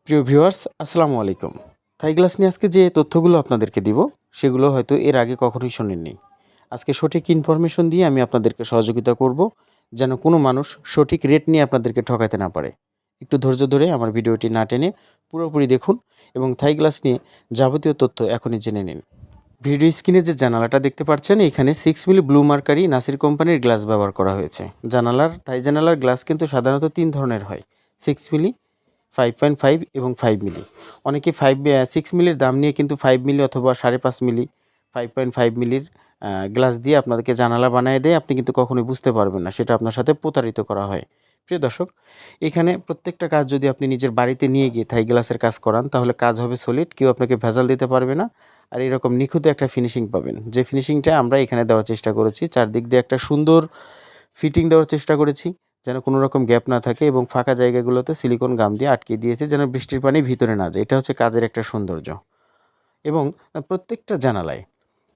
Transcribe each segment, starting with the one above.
প্রিয় ভিউয়ার্স, আসসালামু আলাইকুম। থাই গ্লাস নিয়ে আজকে যে তথ্যগুলো আপনাদেরকে দিব সেগুলো হয়তো এর আগে কখনোই শোনেননি। আজকে সঠিক ইনফরমেশন দিয়ে আমি আপনাদেরকে সহযোগিতা করব, যেন কোনো মানুষ সঠিক রেট নিয়ে আপনাদেরকে ঠকাতে না পারে। একটু ধৈর্য ধরে আমার ভিডিওটি না টেনে পুরোপুরি দেখুন এবং থাই গ্লাস নিয়ে যাবতীয় তথ্য এখনই জেনে নিন। ভিডিও স্ক্রিনে যে জানালাটা দেখতে পাচ্ছেন, এখানে 6 মিলি ব্লু মার্কারি নাসির কোম্পানির গ্লাস ব্যবহার করা হয়েছে। থাই জানালার গ্লাস কিন্তু সাধারণত 3 ধরনের হয়: 6 মিলি, 5.5 এবং 5 মিলি। অনেকে 6 মিলির দাম নিয়ে কিন্তু 5 মিলি অথবা 5.5 মিলি, 5.5 মিলির গ্লাস দিয়ে আপনাদেরকে জানালা বানিয়ে দেয়। আপনি কিন্তু কখনোই বুঝতে পারবেন না, সেটা আপনার সাথে প্রতারিত করা হয়। প্রিয় দর্শক, এখানে প্রত্যেকটা কাজ যদি আপনি নিজের বাড়িতে নিয়ে গিয়ে থাই গ্লাসের কাজ করান, তাহলে কাজ হবে সলিড, কেউ আপনাকে ভেজাল দিতে পারবে না। আর এরকম নিখুঁত একটা ফিনিশিং পাবেন, যে ফিনিশিংটা আমরা এখানে দেওয়ার চেষ্টা করেছি। চারদিক দিয়ে একটা সুন্দর ফিটিং দেওয়ার চেষ্টা করেছি, যেন কোনো রকম গ্যাপ না থাকে, এবং ফাঁকা জায়গাগুলোতে সিলিকন গাম দিয়ে আটকে দিয়েছে, যেন বৃষ্টির পানি ভিতরে না যায়। এটা হচ্ছে কাজের একটা সৌন্দর্য। এবং প্রত্যেকটা জানালায়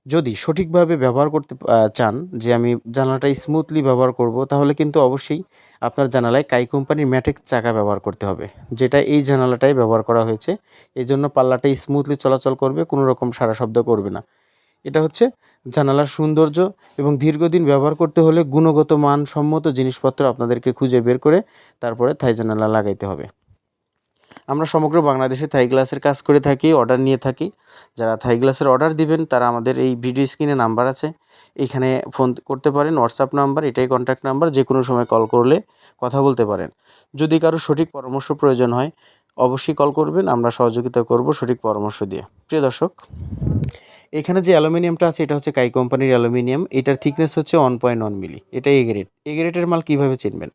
যদি সঠিকভাবে ব্যবহার করতে চান, যে আমি জানালাটা স্মুথলি ব্যবহার করব, তাহলে কিন্তু অবশ্যই আপনার জানালায় কাই কোম্পানির ম্যাটেক্স চাকা ব্যবহার করতে হবে, যেটা এই জানালাটাই ব্যবহার করা হয়েছে। এই জন্য পাল্লাটা স্মুথলি চলাচল করবে, কোনো রকম সারা শব্দ করবে না। এটা হচ্ছে জানালার সৌন্দর্য। এবং দীর্ঘদিন ব্যবহার করতে হলে গুণগত মানসম্মত জিনিসপত্র আপনাদেরকে খুঁজে বের করে তারপরে থাই জানালা লাগাইতে হবে। আমরা সমগ্র বাংলাদেশে থাই গ্লাসের কাজ করে থাকি, অর্ডার নিয়ে থাকি। যারা থাই গ্লাসের অর্ডার দিবেন, তারা আমাদের এই ভিডিও স্ক্রিনে নাম্বার আছে, এখানে ফোন করতে পারেন। হোয়াটসঅ্যাপ নাম্বার, এটাই কন্ট্যাক্ট নাম্বার, যে কোনো সময় কল করলে কথা বলতে পারেন। যদি কারো সঠিক পরামর্শ প্রয়োজন হয়, অবশ্যই কল করবেন, আমরা সহযোগিতা করব সঠিক পরামর্শ দিয়ে। প্রিয় দর্শক, এখানে যে অ্যালুমিনিয়ামটা আছে, এটা হচ্ছে কাই কোম্পানির অ্যালুমিনিয়াম। এটার থিকনেস হচ্ছে 1.1 মিলি। এটা এ গ্রেড। এ গ্রেডের মাল কীভাবে চিনবেন?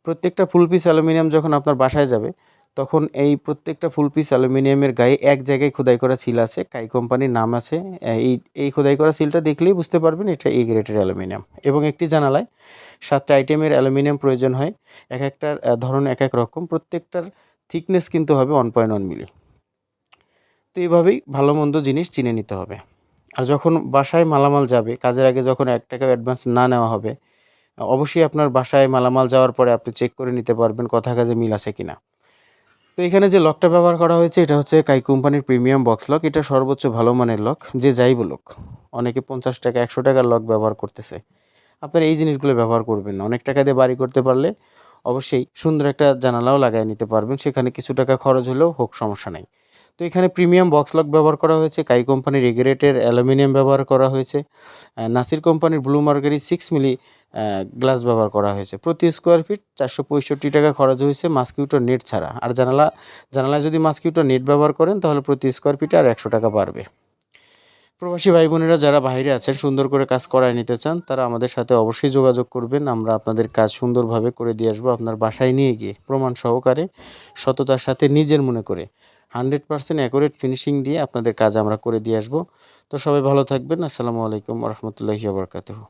প্রত্যেকটা ফুল পিস অ্যালুমিনিয়াম যখন আপনার বাসায় যাবে, তখন এই প্রত্যেকটা ফুল পিস অ্যালুমিনিয়ামের গায়ে এক জায়গায় খোদাই করা সিল আছে, কাই কোম্পানির নাম আছে। এই খোদাই করা সিলটা দেখলেই বুঝতে পারবেন এটা এ গ্রেডের অ্যালুমিনিয়াম। এবং একটি জানালায় 7টা আইটেমের অ্যালুমিনিয়াম প্রয়োজন হয়, এক একটার ধরন এক এক রকম। প্রত্যেকটার থিকনেস কিন্তু হবে 1.1 মিলি। তো এইভাবেই ভালো মন্দ জিনিস চিনে নিতে হবে। আর যখন বাসায় মালামাল যাবে, কাজের আগে যখন 1 টাকাও অ্যাডভান্স না নেওয়া হবে, অবশ্যই আপনার বাসায় মালামাল যাওয়ার পরে আপনি চেক করে নিতে পারবেন কথা কাজে মিল আছে কিনা। তো এখানে যে লকটা ব্যবহার করা হয়েছে, এটা হচ্ছে কাই কোম্পানির প্রিমিয়াম বক্স লক। এটা সর্বোচ্চ ভালো মানের লক, যে যাই বলুক। অনেকে 50 টাকা 100 টাকার লক ব্যবহার করতেছে। আপনারা এই জিনিসগুলো ব্যবহার করবেন না। অনেক টাকা দিয়ে বাড়ি করতে পারলে অবশ্যই সুন্দর একটা জানালাও লাগায় নিতে পারবেন, সেখানে কিছু টাকা খরচ হলেও হোক, সমস্যা নাই। তো এখানে প্রিমিয়াম বক্স লক ব্যবহার করা হয়েছে, কাই কোম্পানির এ গ্রেডের অ্যালুমিনিয়াম ব্যবহার করা হয়েছে, নাসির কোম্পানির ব্লু মার্কারি 6 মিলি গ্লাস ব্যবহার করা হয়েছে। প্রতি স্কোয়ার ফিট 465 টাকা খরচ হয়েছে, মাস্কিউটো নেট ছাড়া। আর জানালায় যদি মাস্কিউটো নেট ব্যবহার করেন, তাহলে প্রতি স্কোয়ার ফিটে আর 100 টাকা বাড়বে। প্রবাসী ভাই বোনেরা যারা বাইরে আছেন, সুন্দর করে কাজ করায় নিতে চান, তারা আমাদের সাথে অবশ্যই যোগাযোগ করবেন। আমরা আপনাদের কাজ সুন্দরভাবে করে দিয়ে আসবো, আপনার বাসায় নিয়ে গিয়ে প্রমাণ সহকারে, সততার সাথে, নিজের মনে করে 100% অ্যাকুরেট ফিনিশিং দিয়ে আপনাদের কাজ আমরা করে দিয়ে আসবো। তো সবাই ভালো থাকবেন। আসসালামু আলাইকুম ওয়া রাহমাতুল্লাহি ওয়া বারাকাতুহু।